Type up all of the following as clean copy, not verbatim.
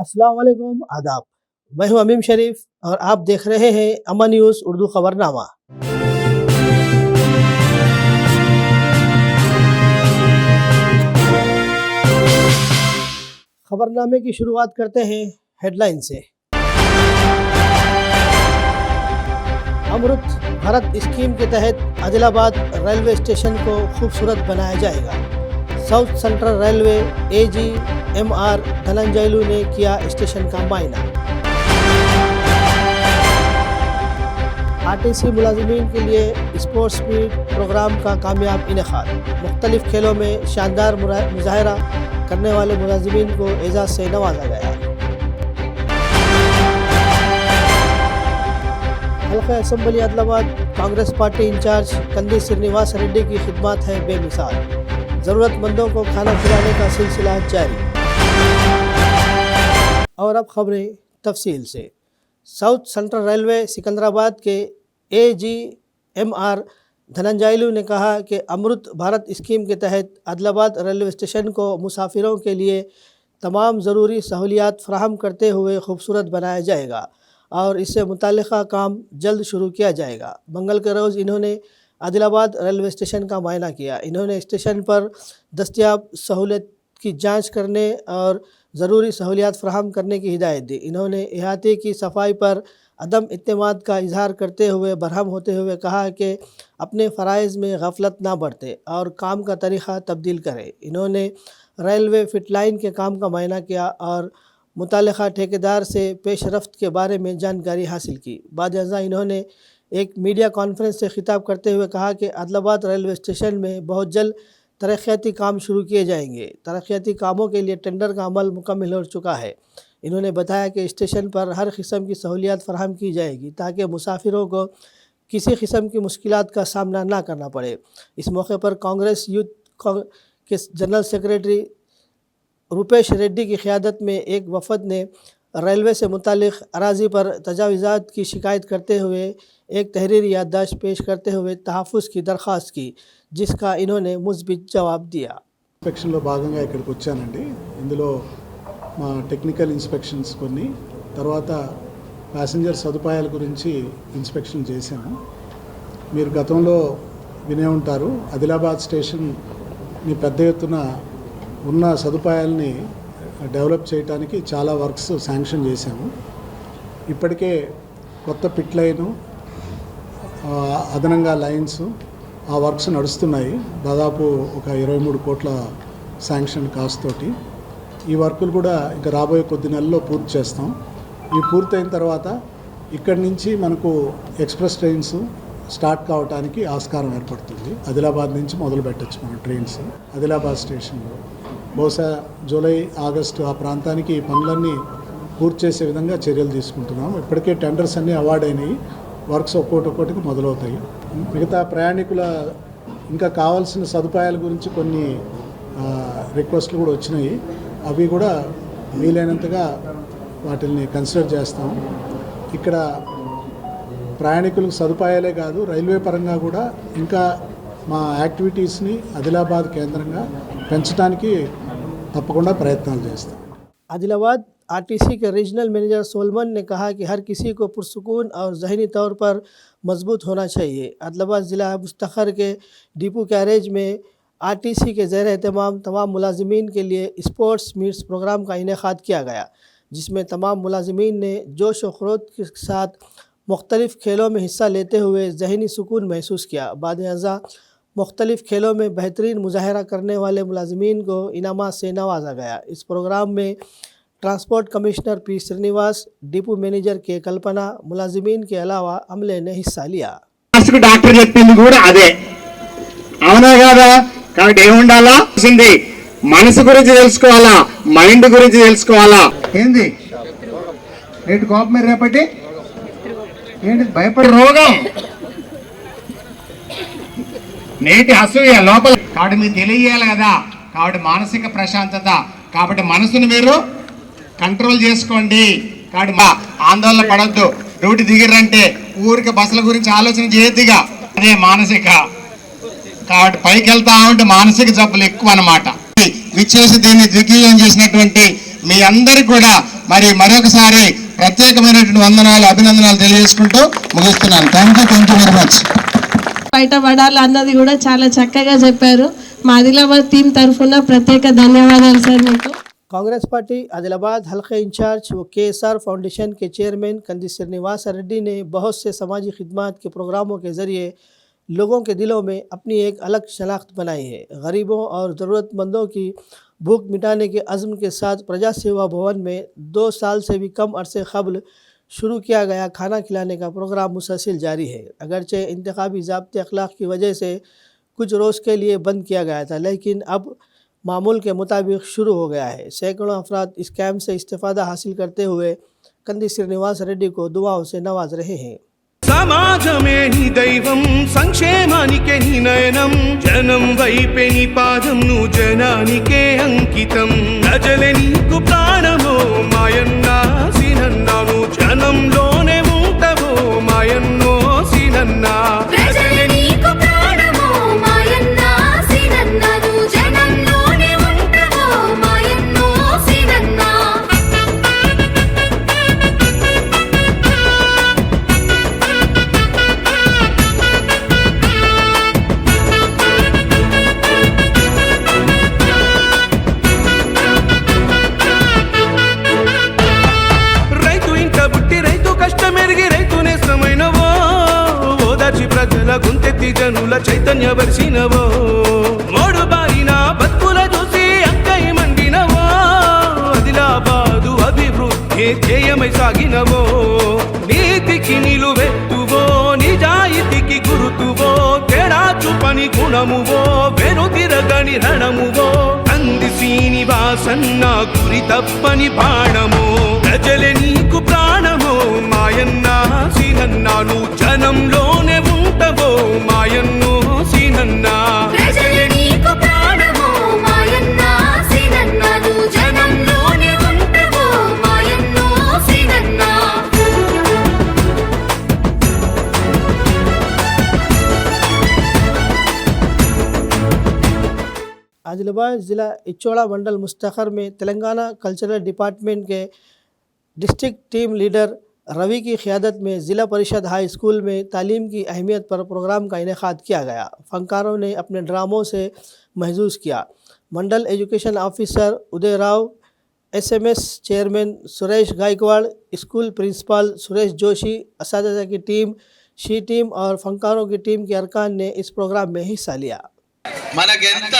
अस्सलाम वालेकुम, आदाब। मैं हूं अमीम शरीफ और आप देख रहे हैं अमन न्यूज़ उर्दू खबरनामा। खबरनामे की शुरुआत करते हैं हेडलाइन से। अमृत भारत स्कीम के तहत आदिलाबाद रेलवे स्टेशन को खूबसूरत बनाया जाएगा। साउथ सेंट्रल रेलवे AGMR धनंजयलू ने किया स्टेशन का मायना। RTC मुलाजिमीन के लिए स्पोर्ट्स मीट प्रोग्राम का कामयाब इनेकाद। मुख्तलिफ खेलों में शानदार मुजाहरा करने वाले मुलाजिमीन को एजाज़ से नवाजा गया। हल्का assembly Adilabad Congress party incharge Kandi Srinivas Reddy की खिदमत है बेमिसाल। ज़रूरतमंदों को खाना खिलाने का सिलसिला जारी। और अब खबरें तफसील से। साउथ सेंट्रल रेलवे सिकंदराबाद के AGMR धनंजयलू ने कहा कि अमृत भारत स्कीम के तहत आदिलाबाद रेलवे स्टेशन को मुसाफिरों के लिए तमाम ज़रूरी सहूलियात फराहम करते हुए खूबसूरत बनाया जाएगा और इससे मुताल्लिक़ा काम जल्द शुरू किया जाएगा। मंगल के रोज़ इन्होंने आदिलाबाद रेलवे स्टेशन का मायना किया। इन्होंने स्टेशन पर दस्तयाब सहूलत की जांच करने और ज़रूरी सहूलियात फराहम करने की हिदायत दी। इन्होंने इहाते की सफाई पर अदम इत्तेमाद का इजहार करते हुए बरहम होते हुए कहा कि अपने फ़राइज़ में गफलत ना बरते और काम का तरीक़ा तब्दील करें। इन्होंने रेलवे फिट लाइन के काम का मायना किया और मुताल्लिक़ा ठेकेदार से पेशरफ्त के बारे में जानकारी हासिल की। बाद अज़ा इन्होंने एक मीडिया कॉन्फ्रेंस से खिताब करते हुए कहा कि आदिलाबाद रेलवे स्टेशन में बहुत जल्द तरक्याती काम शुरू किए जाएंगे। तरक्याती कामों के लिए टेंडर का अमल मुकम्मल हो चुका है। इन्होंने बताया कि स्टेशन पर हर किस्म की सहूलियात फराहम की जाएगी ताकि मुसाफिरों को किसी किस्म की मुश्किलात का सामना ना करना पड़े। इस मौके पर कांग्रेस यूथ के जनरल सेक्रेटरी रूपेश रेड्डी की क़यादत में एक वफ़द ने रेलवे से मुतालिक अराज़ी पर तजावीज़ात की शिकायत करते हुए एक तहरीरी याददाश्त पेश करते हुए तहफ़्फ़ुज़ की दरख्वास्त की, जिसका इन्होंने मुस्बित जवाब दिया। ఇన్స్పెక్షన్లో భాగంగా ఇక్కడికి వచ్చానండి. ఇందులో మా టెక్నికల్ ఇన్స్పెక్షన్స్ కొన్ని, తర్వాత ప్యాసింజర్ సదుపాయాల గురించి ఇన్స్పెక్షన్ చేశాము. మీరు గతంలో వినే ఉంటారు, ఆదిలాబాద్ స్టేషన్ని పెద్ద ఎత్తున ఉన్న సదుపాయాలని డెవలప్ చేయడానికి చాలా వర్క్స్ శాంక్షన్ చేశాము. ఇప్పటికే కొత్త పిట్ లైను, అదనంగా లైన్స్, ఆ వర్క్స్ నడుస్తున్నాయి. దాదాపు ఒక 23 కోట్ల శాంక్షన్ కాస్ట్ తోటి. ఈ వర్కులు కూడా ఇంకా రాబోయే కొద్ది నెలల్లో పూర్తి చేస్తాం. ఇవి పూర్తయిన తర్వాత ఇక్కడి నుంచి మనకు ఎక్స్ప్రెస్ ట్రైన్స్ స్టార్ట్ కావడానికి ఆస్కారం ఏర్పడుతుంది. ఆదిలాబాద్ నుంచి మొదలు పెట్టచ్చు మన ట్రైన్స్ ఆదిలాబాద్ స్టేషన్లో. బహుశా జూలై ఆగస్టు ఆ ప్రాంతానికి ఈ పనులన్నీ పూర్తి చేసే విధంగా చర్యలు తీసుకుంటున్నాం. ఇప్పటికే టెండర్స్ అన్నీ అవార్డ్ అయినాయి. వర్క్స్ ఒక్కొక్కటికి మొదలవుతాయి. మిగతా ప్రయాణికుల ఇంకా కావాల్సిన సదుపాయాల గురించి కొన్ని రిక్వెస్ట్లు కూడా వచ్చినాయి. అవి కూడా వీలైనంతగా వాటిని కన్సిడర్ చేస్తాం. ఇక్కడ ప్రయాణికులకు సదుపాయాలే కాదు, రైల్వే పరంగా కూడా ఇంకా మా యాక్టివిటీస్ని ఆదిలాబాద్ కేంద్రంగా పెంచడానికి తప్పకుండా ప్రయత్నాలు చేస్తాం. आदिलाबाद RTC के रीजनल मैनेजर सोलमन ने कहा कि हर किसी को पुरसुकून और ज़हनी तौर पर मजबूत होना चाहिए। आदिलाबाद ज़िला मुस्तखर के डिपो कैरेज में RTC के ज़ेर एहतमाम तमाम मुलाजिमीन के लिए स्पोर्ट्स मीट्स प्रोग्राम का इनेकाद किया गया, जिसमें तमाम मुलाजिमीन ने जोश व खरोश के साथ मुख्तलिफ़ खेलों में हिस्सा लेते हुए ज़हनी सुकून महसूस किया। बाद अज़ा मुख्तलिफ़ खेलों में बेहतरीन मुजाहरा करने वाले मुलाजिमीन को इनामात से नवाजा गया। इस प्रोग्राम में transport commissioner P Srinivas, depot manager K Kalpana, मुलाजिमीन के अलावा अमले ने हिस्सा लिया। డాక్టర్ చెప్పింది కూడా అదే, అవునా కాదా? కాబట్టి ఏముండాలా, మనసు గురించి తెలుసుకోవాలా, మైండ్ గురించి తెలుసుకోవాలా. ఏంది రేటు కోపం రేపటి ఏంటి భయపడే రోగం, నేటి అసూయ లోపల. కాబట్టి మీరు తెలియజేయాలి కదా. కాబట్టి మానసిక ప్రశాంతత, కాబట్టి మనసును మీరు కంట్రోల్ చేసుకోండి. కాబట్టి మా ఆందోళన పడద్దు. డ్యూటీ దిగిరంటే ఊరికి బస్సుల గురించి ఆలోచన చేయొద్దుగా, అదే మానసిక. కాబట్టి పైకి వెళ్తా ఉంటే మానసిక జబ్బులు ఎక్కువ అన్నమాట. విచ్చేసి దీన్ని దిగ్విజయం చేసినటువంటి మీ అందరికి కూడా మరి మరొకసారి ప్రత్యేకమైనటువంటి వందనాలు అభినందనాలు తెలియజేసుకుంటూ ముగిస్తున్నాను. Thank you very much. బయటపడాలి అన్నది కూడా చాలా చక్కగా చెప్పారు. మా ఆదిలాబాద్ టీం తరఫున ప్రత్యేక ధన్యవాదాలు సార్ మీకు. कांग्रेस पार्टी आदिलाबाद हल्के इंचार्ज व KSR फाउंडेशन के चेयरमैन कंदी श्रीनिवास रेड्डी ने बहुत से समाजी खिदमत के प्रोग्रामों के ज़रिए लोगों के दिलों में अपनी एक अलग शनाख्त बनाई है। गरीबों और ज़रूरतमंदों की भूख मिटाने के अज़्म के साथ प्रजा सेवा भवन में 2 साल से भी कम अरसे क़ब्ल शुरू किया गया खाना खिलाने का प्रोग्राम मुसलसल जारी है। अगरचे इंतखाबी ज़ाब्ते अखलाक की वजह से कुछ रोज़ के लिए बंद किया गया था, लेकिन अब मामूल के मुताबिक शुरू हो गया है। सैकड़ों अफराद इस कैंप से इस्तेफ़ादा हासिल करते हुए कंदी श्रीनिवास रेड्डी को दुआओं से नवाज रहे हैं. సమాజమే నీ దైవం సంక్షేమానికే నీ నయనం జనం వైపే నీ పాదం నువ్వు జనానికే అంకితం ప్రజలే నీకు ప్రాణమో మాయన్నా సినన్నా నువ్వు జనంలోనే ఉంటావో మాయన్నో సినన్నా ప్రజలే నీకు ప్రాణమో మాయన్నా సినన్నా నువ్వు జనంలోనే ఉంటావో మాయన్నో సినన్నా. ప్రజల గుంతెత్తి జనుల చైతన్య పరిచినవో మోడు బారిన బతుకుల చూసి అక్కై మండినవో ఆదిలాబాదు అభివృద్ధి ధ్యేయమై సాగినవో నీతికి నిలువెత్తువో నిజాయితీకి గురుతువో తేడా చూపని గుణమువో వెనుతిరగని రణమువో కంది శ్రీనివాసన్న గురి తప్పని బాణమో ప్రజలే నీకు ప్రాణమో మాయన్నా సీనన్నా నువ్వు జనంలోనే ఉంటావో మాయన్నో సీనన్నా ప్రజలే నీకు ప్రాణమో మాయన్నా సీనన్నా నువ్వు జనంలోనే ఉంటావో మాయన్నో సీనన్నా. आदिलाबाद ज़िला इचोड़ा मंडल मुस्तखर में तेलंगाना कल्चरल डिपार्टमेंट के डिस्ट्रिक्ट टीम लीडर रवि की क़ियादत में ज़िला परिषद हाई स्कूल में तालीम की अहमियत पर प्रोग्राम का इनेकाद किया गया। फ़नकारों ने अपने ड्रामों से महसूस किया। Mandal education officer Uday Rao, SMS chairman Suresh Gaikwad, school principal Suresh Joshi, असातिज़ा की टीम, शी टीम और फ़नकारों की टीम के अरकान ने इस प्रोग्राम में हिस्सा लिया. మనకెంత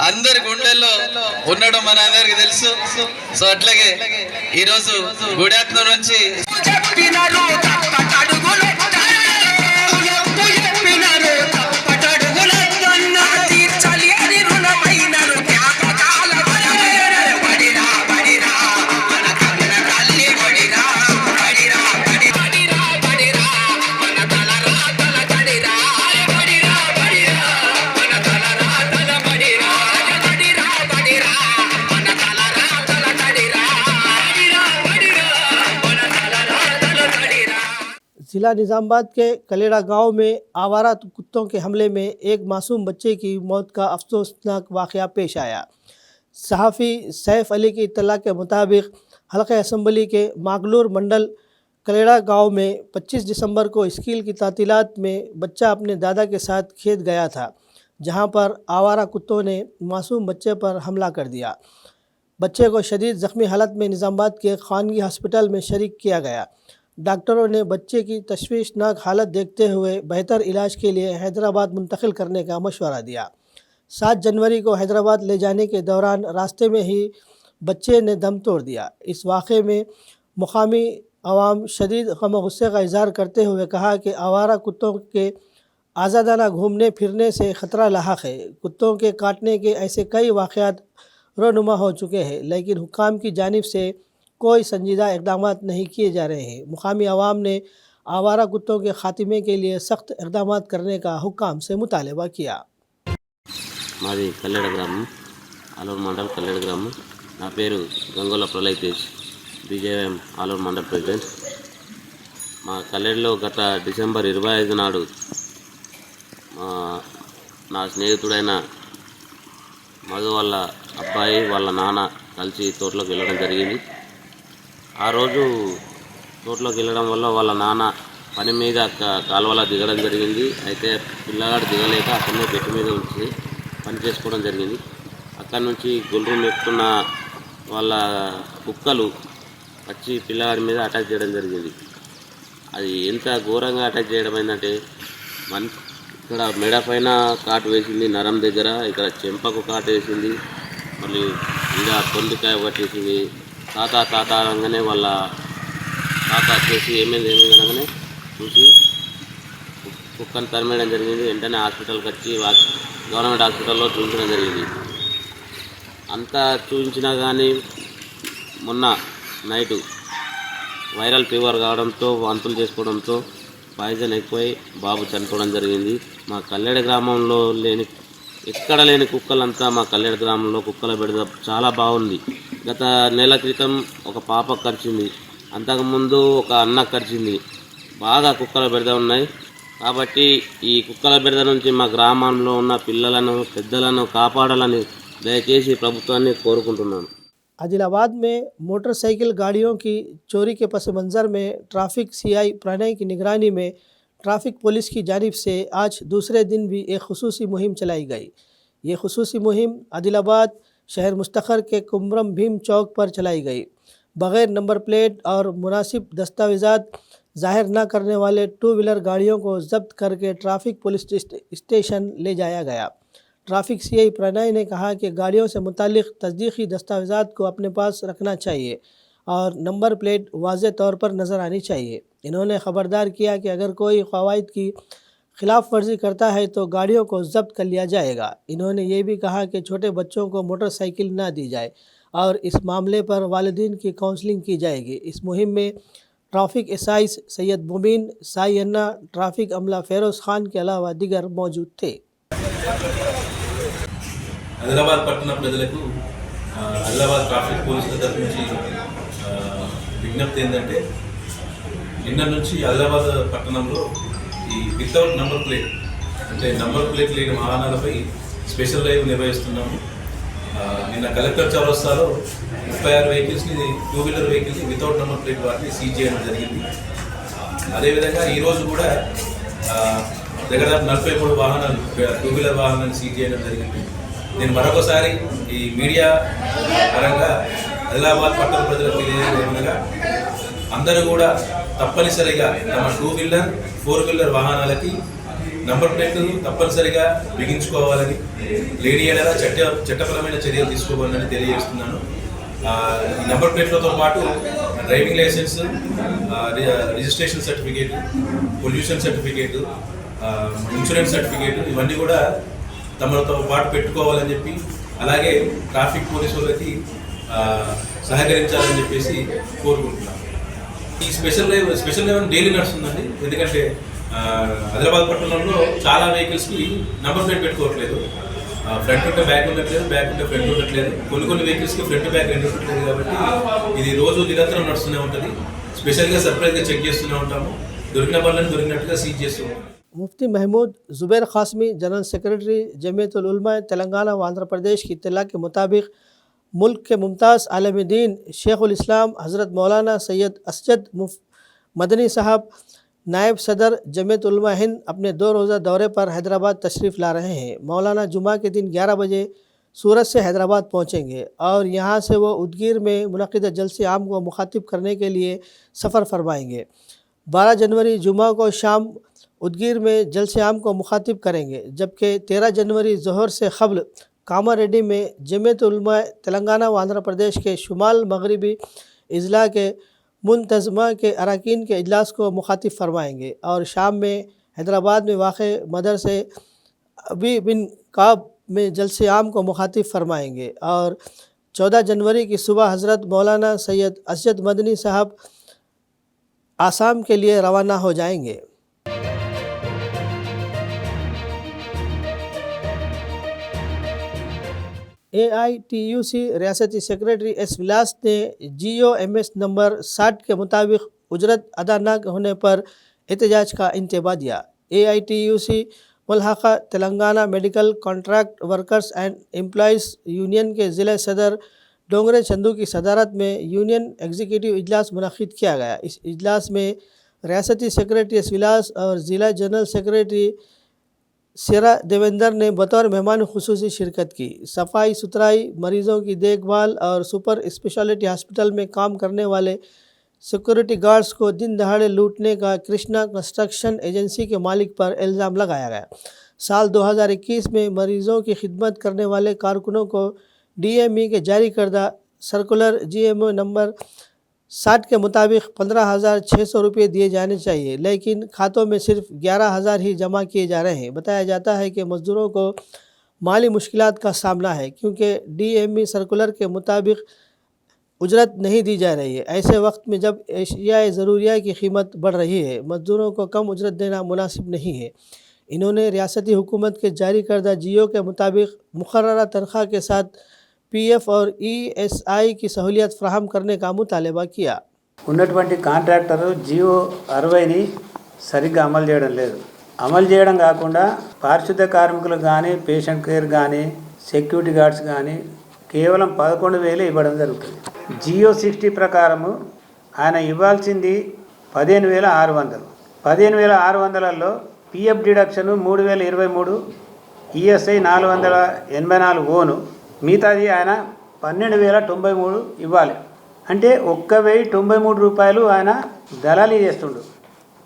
అందరి గుండెల్లో ఉండడం మనందరికి తెలుసు. సో అట్లాగే ఈరోజు గుడాత్మ నుంచి जिला निज़ामाबाद के कलेड़ा गांव में आवारा कुत्तों के हमले में एक मासूम बच्चे की मौत का अफसोसनाक वाक़या पेश आया. सहाफ़ी सैफ अली की इत्तला के मुताबिक हल्के असम्बली के मागलूर मंडल कलेड़ा गांव में 25 दिसंबर को स्कूल की तातीलात में बच्चा अपने दादा के साथ खेत गया था, जहां पर आवारा कुत्तों ने मासूम बच्चे पर हमला कर दिया. बच्चे को शदीद ज़ख्मी हालत में निज़ामाबाद के खानगी हॉस्पिटल में शरीक किया गया. डॉक्टरों ने बच्चे की तशवीशनाक हालत देखते हुए बेहतर इलाज के लिए हैदराबाद मुंतकिल करने का मशवरा दिया. 7 जनवरी को हैदराबाद ले जाने के दौरान रास्ते में ही बच्चे ने दम तोड़ दिया. इस वाक़े में मुकामी अवाम शदीद गम व गुस्से का इजहार करते हुए कहा कि आवारा कुत्तों के आज़ादाना घूमने फिरने से ख़तरा लाहक है. कुत्तों के काटने के ऐसे कई वाक़यात रोनुमा हो चुके हैं, लेकिन हुक्काम की जानिब से कोई संजीदा इक़दाम नहीं किए जा रहे हैं. मुकामी अवाम ने आवारा कुत्तों के ख़ात्मे के लिए सख्त इक़दाम करने का हुक्काम से मुतालबा किया. మాది కల్లెడ గ్రామం, ఆలూరు మండల్ కల్లెడ గ్రామం. నా పేరు గంగోల ప్రళయ్ తేజ్, బీజేఎం ఆలూరు మండల్ ప్రెసిడెంట్. మా కల్లెడలో గత డిసెంబర్ 25 నాడు నా స్నేహితుడైన మధు వాళ్ళ అబ్బాయి వాళ్ళ నాన్న కలిసి తోటలోకి వెళ్ళడం జరిగింది. ఆ రోజు తోటలోకి వెళ్ళడం వల్ల వాళ్ళ నాన్న పని మీద కాలువలో దిగడం జరిగింది. అయితే పిల్లగాడు దిగలేక అక్కడనే చెట్టు మీద ఉంచి పని చేసుకోవడం జరిగింది. అక్కడి నుంచి గుండ్రు మెక్కున్న వాళ్ళ కుక్కలు వచ్చి పిల్లగాడి మీద అటాక్ చేయడం జరిగింది. అది ఎంత ఘోరంగా అటాక్ చేయడం అయిందంటే ఇక్కడ మెడ పైన కాటు వేసింది, నరం దగ్గర, ఇక్కడ చెంపకు కాటు వేసింది, మళ్ళీ ఇంకా పొందికాయ పట్టేసింది. తాత అనగానే వాళ్ళ తాత వచ్చేసి ఏమైంది అనగానే చూసి కుక్కను తరిమేయడం జరిగింది. వెంటనే హాస్పిటల్కి వచ్చి గవర్నమెంట్ హాస్పిటల్లో చూపించడం జరిగింది. అంతా చూపించినా కానీ మొన్న నైటు వైరల్ ఫీవర్ కావడంతో వాంతులు చేసుకోవడంతో పాయిజన్ ఎక్కువై బాబు చనిపోవడం జరిగింది. మా కల్లెడ గ్రామంలో ఎక్కడ లేని కుక్కలంతా మా కల్లెడ గ్రామంలో కుక్కల బెడద చాలా బాగుంది. గత నెల క్రితం ఒక పాప కరిచింది, అంతకుముందు ఒక అన్న కరిచింది. బాగా కుక్కల బెడద ఉన్నాయి. కాబట్టి ఈ కుక్కల బెడద నుంచి మా గ్రామంలో ఉన్న పిల్లలను పెద్దలను కాపాడాలని దయచేసి ప్రభుత్వాన్ని కోరుకుంటున్నాను. आदिलाबाद में मोटरसाइकिल गाड़ियों की चोरी के पस मंज़र में ट्रैफिक सीआई प्रणय की निगरानी में ट्रैफिक पुलिस की जानिब से आज दूसरे दिन भी एक खुसूसी मुहिम चलाई गई। ये खुसूसी मुहिम आदिलाबाद शहर मुस्तखर के कुमरम भीम चौक पर चलाई गई। बग़ैर नंबर प्लेट और मुनासिब दस्तावेज़ात ज़ाहिर न करने वाले टू व्हीलर गाड़ियों को ज़ब्त करके ट्रैफिक पुलिस स्टेशन ले जाया गया। ट्रैफिक सीआई प्रणय ने कहा कि गाड़ियों से मुतालिक तस्दीकी दस्तावेज़ात को अपने पास रखना चाहिए और नंबर प्लेट वाज़े तौर पर नज़र आनी चाहिए। इन्होंने ख़बरदार किया कि अगर कोई क़वाइद की ख़िलाफ़ वर्जी करता है तो गाड़ियों को ज़ब्त कर लिया जाएगा। इन्होंने ये भी कहा कि छोटे बच्चों को मोटरसाइकिल न दी जाए और इस मामले पर वालिदीन की काउंसलिंग की जाएगी। इस मुहिम में ट्रैफिक एसआई सैयद मुबीन, साई अन्ना, ट्रैफिक अमला फ़ेरोज़ ख़ान के अलावा दीगर मौजूद थे। ఆదిలాబాద్ పట్టణ ప్రజలకు ఆదిలాబాద్ ట్రాఫిక్ పోలీసుల తరఫు నుంచి విజ్ఞప్తి ఏంటంటే, నిన్న నుంచి ఆదిలాబాద్ పట్టణంలో ఈ వితౌట్ నంబర్ ప్లేట్ అంటే నంబర్ ప్లేట్ లేని వాహనాలపై స్పెషల్ డ్రైవ్ నిర్వహిస్తున్నాము. నిన్న కలెక్టర్ చౌరస్తాలో 36 వెహికల్స్ని, టూ వీలర్ వెహికల్స్ని వితౌట్ నంబర్ ప్లేట్ వాటిని సీజ్ చేయడం జరిగింది. అదేవిధంగా ఈరోజు కూడా దగ్గర 43 వాహనాలు, టూ వీలర్ వాహనాన్ని సీజ్ చేయడం జరిగింది. నేను మరొకసారి ఈ మీడియా పరంగా ఆదిలాబాద్ పట్టణ ప్రజలకు తెలియజేయగా, అందరూ కూడా తప్పనిసరిగా తమ టూ వీలర్, ఫోర్ వీలర్ వాహనాలకి నంబర్ ప్లేట్లు తప్పనిసరిగా బిగించుకోవాలని, లేడీ ఏదైనా చట్టపరమైన చర్యలు తీసుకోవాలని తెలియజేస్తున్నాను. ఈ నంబర్ ప్లేట్లతో పాటు driving licence, registration certificate, pollution certificate, insurance certificate ఇవన్నీ కూడా తమతో పాటు పెట్టుకోవాలని చెప్పి, అలాగే ట్రాఫిక్ పోలీసు వాళ్ళకి సహకరించాలని చెప్పేసి కోరుకుంటున్నాను. ఈ స్పెషల్ డ్రైవ్ డైలీ నడుస్తుందండి. ఎందుకంటే ఆదిలాబాద్ పట్టణంలో చాలా వెహికల్స్కి నంబర్ ప్లేట్ పెట్టుకోవట్లేదు. ఫ్రంట్ ఉంటే బ్యాక్ ఉండట్లేదు, బ్యాక్ ఉంటే ఫ్రంట్ ఉండట్లేదు. కొన్ని వెహికల్స్కి ఫ్రంట్ బ్యాక్ రెండు ఉండట్లేదు. కాబట్టి ఇది రోజు నిరంతరం నడుస్తూనే ఉంటుంది. స్పెషల్గా సర్ప్రైజ్గా చెక్ చేస్తూనే ఉంటాము. దొరికిన పనులను దొరికినట్టుగా సీజ్ చేస్తూ ఉంటాము. मुफ्ती महमूद ज़ुबैर क़ासमी, जनरल सेक्रेटरी जमीयतुल उलमा तेलंगाना व आंध्र प्रदेश की इत्तला के मुताबिक मुल्क के मुमताज़ आलिम दीन शेखुल इस्लाम हज़रत मौलाना सैयद असजद मदनी साहब, नायब सदर जमीयतुल उलमा हिंद, अपने 2 रोज़ा दौरे पर हैदराबाद तशरीफ़ ला रहे हैं। मौलाना जुमा के दिन 11 बजे सूरत से हैदराबाद पहुँचेंगे और यहाँ से वो उदगीर में मुनक़िदा जलसे आम को मुखातिब करने के लिए सफ़र फरमाएंगे। 12 जनवरी जुमा को शाम उदगीर में जलसे आम को मुखातिब करेंगे, जबकि 13 जनवरी ज़ोहर से क़ब्ल कामारेड्डी में जमीयतुल उलमा तेलंगाना व आंध्र प्रदेश के शुमाल मगरबी अज़ला के मुंतज़मा के अरकान के इजलास को मुखातिब फरमाएंगे और शाम में हैदराबाद में वाक़ मदरसे अबी बिन काब में जलसे आम को मुखातिब फरमाएंगे और 14 जनवरी की सुबह हज़रत मौलाना सैयद असजद मदनी साहब आसाम के लिए रवाना हो जाएंगे। AITUC रियासती सेक्रेटरी एस विलास ने GOMS नंबर 60 के मुताबिक उजरत अदा न होने पर एहतजाज का इंतबा दिया। AITUC मुल्हक़ा Telangana medical contract workers and employees union के ज़िला सदर डोंगरे चंदू की सदारत में यूनियन एग्जीक्यूटिव इजलास मुनक़िद किया गया। इस इजलास में रियासती सेक्रेटरी विलास और ज़िला जनरल सेक्रेटरी सिरा देवेंद्र ने बतौर मेहमान खुसूसी शिरकत की। सफाई सुथराई, मरीज़ों की देखभाल और सुपर स्पेशलिटी हॉस्पिटल में काम करने वाले सिक्योरिटी गार्ड्स को दिन दहाड़े लूटने का कृष्णा कंस्ट्रक्शन एजेंसी के मालिक पर इल्ज़ाम लगाया गया। साल 2021 में मरीज़ों की खिदमत करने वाले कारकुनों को DME के जारी करदा सर्कुलर GMO नंबर 60 के मुताबिक 15,600 रुपये दिए जाने चाहिए, लेकिन खातों में सिर्फ 11,000 ही जमा किए जा रहे हैं। बताया जाता है कि मज़दूरों को माली मुश्किलात का सामना है क्योंकि DME सर्कुलर के मुताबिक उजरत नहीं दी जा रही है। ऐसे वक्त में जब एशियाए ज़रूरिया की कीमत बढ़ रही है, मज़दूरों को कम उजरत देना मुनासिब नहीं है। इन्होंने रियासती हुकूमत के जारी करदा GO के मुताबिक मुकर्ररा तनख्वाह के साथ PF और ESI की सहूलियत फ़राहम करने का मुतालबा किया। ఉన్నటువంటి కాంట్రాక్టర్ జియో 60ని సరిగ్గా అమలు చేయడం లేదు. అమలు చేయడం కాకుండా పారిశుద్ధ కార్మికులకు కానీ, పేషెంట్ కేర్ కానీ, సెక్యూరిటీ గార్డ్స్ కానీ కేవలం 11,000 ఇవ్వడం జరుగుతుంది. జియో 60 ప్రకారము ఆయన ఇవ్వాల్సింది 15,600. 15,600లలో PF డిడక్షన్ 3,023, ESI 484 ఓను, మిగతాది ఆయన 12,093 ఇవ్వాలి. అంటే 1,093 రూపాయలు ఆయన దళారీ చేస్తుండు,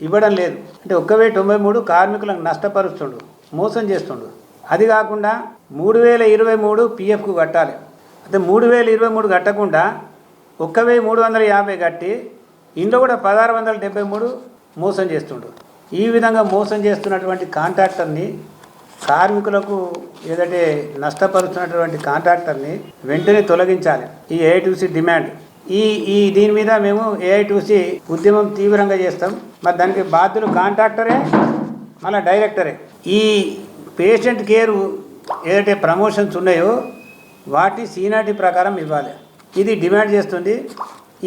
ఇవ్వడం లేదు. అంటే 1,093 కార్మికులను నష్టపరుస్తుండు, మోసం చేస్తుండు. అది కాకుండా 3,023 PFకు కట్టాలి. అంటే 3,023 కట్టకుండా 1,350 కట్టి ఇంట్లో కూడా 1,673 మోసం చేస్తుండు. ఈ విధంగా మోసం చేస్తున్నటువంటి కాంట్రాక్టర్ని, కార్మికులకు ఏదైతే నష్టపరుస్తున్నటువంటి కాంట్రాక్టర్ని వెంటనే తొలగించాలి. ఈ AITC డిమాండ్. ఈ దీని మీద మేము AITC ఉద్యమం తీవ్రంగా చేస్తాం. మరి దానికి బాధ్యులు కాంట్రాక్టరే, మళ్ళీ డైరెక్టరే. ఈ పేషెంట్ కేర్ ఏదైతే ప్రమోషన్స్ ఉన్నాయో వాటి సీనియారిటీ ప్రకారం ఇవ్వాలి. ఇది డిమాండ్ చేస్తుంది.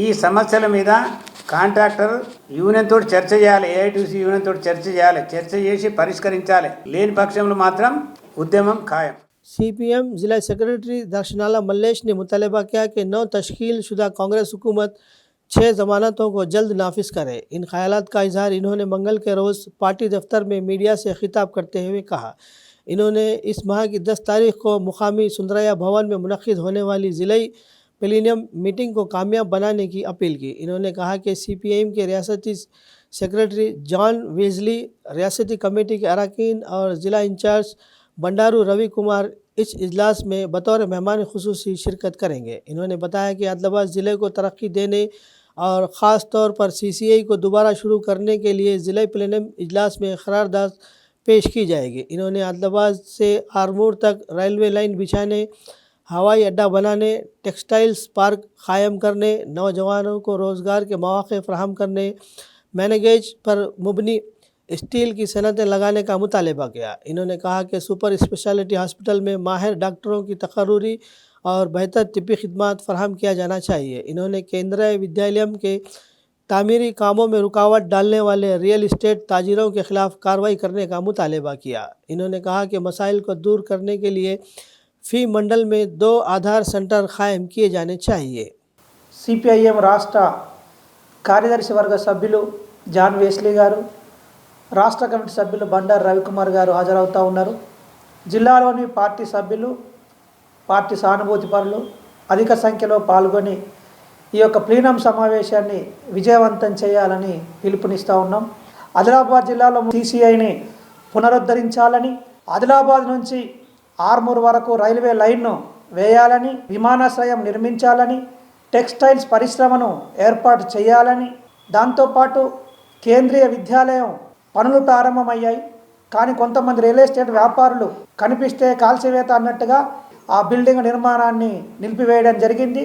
ఈ సమస్యల మీద కాంట్రాక్టర్ యూనియన్ తోటి చర్చ చేయాలి, AITC యూనియన్ తోటి చర్చ చేయాలి, చర్చ చేసి పరిష్కరించాలి. లేని పక్షంలో మాత్రం ఉద్యమం ఖాయం. CPM ज़िला सेक्रेटरी दर्शनाला मल्लेश ने मुतालबा किया कि नौ तश्कील शुदा कांग्रेस हुकूमत 6 ज़मानतों को जल्द नाफिज करे। इन ख्यालात का इजहार इन्होंने मंगल के रोज़ पार्टी दफ्तर में मीडिया से खिताब करते हुए कहा। इन्होंने इस माह की 10 तारीख को मुकामी सुंदरया भवन में मुनक़िद होने वाली ज़िलाई प्लेनियम मीटिंग को कामयाब बनाने की अपील की। इन्होंने कहा कि CPM के रियासती सेक्रेटरी जॉन वेजली, रियासती कमेटी के अरकान और ज़िला इंचार्ज बंडारू रवि कुमार इस इजलास में बतौर मेहमान खुसूसी शिरकत करेंगे। इन्होंने बताया कि आदिलाबाद ज़िले को तरक्की देने और ख़ास तौर पर CCI को दोबारा शुरू करने के लिए ज़िला प्लेनियम इजलास में करारदाद पेश की जाएगी। इन्होंने आदिलाबाद से आरमूर तक रेलवे लाइन बिछाने, हवाई अड्डा बनाने, टेक्सटाइल्स पार्क कायम करने, नौजवानों को रोज़गार के मौक़े फ़राहम करने, मैनेगेज पर मुबनी स्टील की सनतें लगाने का मुतालबा किया। इन्होंने कहा कि सुपर स्पेशलिटी हॉस्पिटल में माहिर डॉक्टरों की तकर्रुरी और बेहतर तिब्बी खिदमात फ़राहम किया जाना चाहिए। इन्होंने केंद्रीय विद्यालय के तामीरी कामों में रुकावट डालने वाले रियल इस्टेट ताजिरों के ख़िलाफ़ कार्रवाई करने का मुतालबा किया। इन्होंने कहा कि मसाइल को दूर करने के लिए फ़ी मंडल में 2 आधार सेंटर कायम किए जाने चाहिए। CPIM రాష్ట్ర కార్యదర్శి వర్గ సభ్యులు జాన్ వేస్లీ గారు, రాష్ట్ర కమిటీ సభ్యులు బండారు రవికుమార్ గారు హాజరవుతూ ఉన్నారు. జిల్లాలోని పార్టీ సభ్యులు, పార్టీ సానుభూతి పరులు అధిక సంఖ్యలో పాల్గొని ఈ యొక్క ప్లీనం సమావేశాన్ని విజయవంతం చేయాలని పిలుపునిస్తూ ఉన్నాం. ఆదిలాబాద్ జిల్లాలో CCIని పునరుద్ధరించాలని, ఆదిలాబాద్ నుంచి ఆర్మూర్ వరకు రైల్వే లైన్ను వేయాలని, విమానాశ్రయం నిర్మించాలని, టెక్స్టైల్స్ పరిశ్రమను ఏర్పాటు చేయాలని, దాంతోపాటు కేంద్రీయ విద్యాలయం పనులు ప్రారంభమయ్యాయి. కానీ కొంతమంది రియల్ ఎస్టేట్ వ్యాపారులు కనిపిస్తే కాల్చివేత అన్నట్టుగా ఆ బిల్డింగ్ నిర్మాణాన్ని నిలిపివేయడం జరిగింది.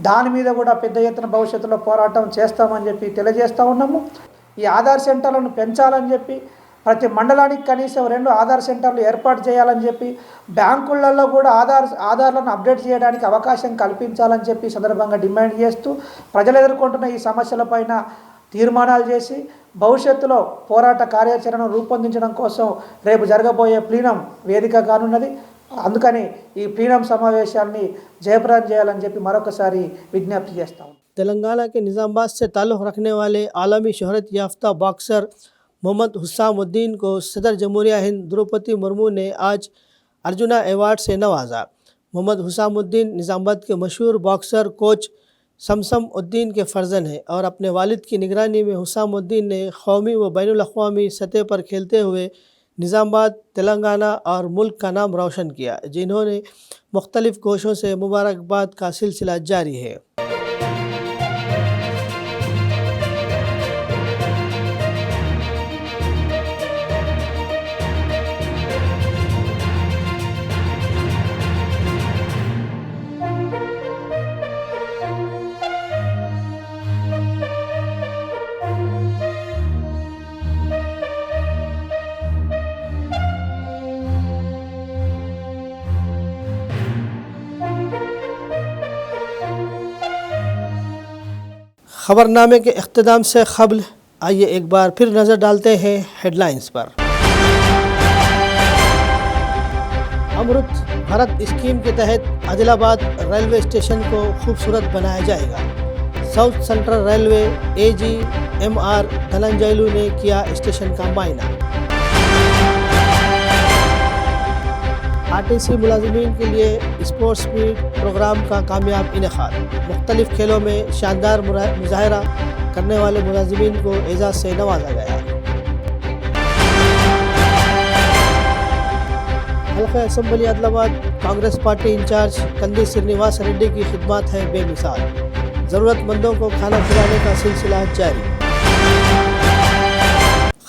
దాని మీద కూడా పెద్ద ఎత్తున భవిష్యత్తులో పోరాటం చేస్తామని చెప్పి తెలియజేస్తూ ఉన్నాము. ఈ ఆధార్ సెంటర్లను పెంచాలని చెప్పి, ప్రతి మండలానికి కనీసం 2 ఆధార్ సెంటర్లు ఏర్పాటు చేయాలని చెప్పి, బ్యాంకులలో కూడా ఆధార్లను అప్డేట్ చేయడానికి అవకాశం కల్పించాలని చెప్పి సందర్భంగా డిమాండ్ చేస్తూ ప్రజలు ఎదుర్కొంటున్న ఈ సమస్యలపైన తీర్మానాలు చేసి భవిష్యత్తులో పోరాట కార్యాచరణను రూపొందించడం కోసం రేపు జరగబోయే ప్లీనం వేదిక కానున్నది. అందుకని ఈ ప్లీనం సమావేశాన్ని జయప్రదం చేయాలని చెప్పి మరొకసారి విజ్ఞప్తి చేస్తాం. तेलंगाना के निज़ामाबाद से ताल्लुक़ रखने वाले आलमी शोहरत याफ्ता बॉक्सर मोहम्मद हुस्सामुद्दीन को सदर जमहूरिया हिंद द्रौपदी मुर्मू ने आज अर्जुना अवार्ड से नवाजा. मोहम्मद हुस्सामुद्दीन निज़ामाबाद के मशहूर बॉक्सर कोच समसम उद्दीन के फ़र्जन हैं और अपने वालिद की निगरानी में हुस्सामुद्दीन ने कौमी व बैनुल अक़वामी सतह पर खेलते हुए निज़ामाबाद, तेलंगाना और मुल्क का नाम रोशन किया, जिन्होंने मुख्तलिफ़ गोशों से मुबारकबाद का सिलसिला जारी है. खबरनामे के इख्तिताम से क़ब्ल आइए एक बार फिर नज़र डालते हैं हेडलाइंस पर. अमृत भारत स्कीम के तहत आदिलाबाद रेलवे स्टेशन को खूबसूरत बनाया जाएगा. साउथ सेंट्रल रेलवे AGMR धनंजयलू ने किया स्टेशन का मायना. RTC मुलाजिमीन के लिए स्पोर्ट्स मीट प्रोग्राम का कामयाब इनेकाद. मुख्तलिफ खेलों में शानदार मुजाहरा करने वाले मुलाजिमीन को एजाज़ से नवाजा गया. हल्का assembly Adilabad Congress party incharge Kandi Srinivas Reddy की खिदमत है बेमिसाल. ज़रूरतमंदों को खाना खिलाने का सिलसिला जारी.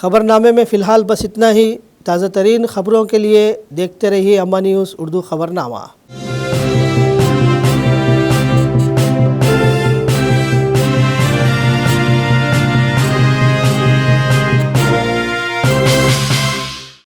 खबरनामे में फ़िलहाल बस इतना ही. ताज़ा तरीन ख़बरों के लिए देखते रहिए अम्मा न्यूज़ उर्दू खबरनामा.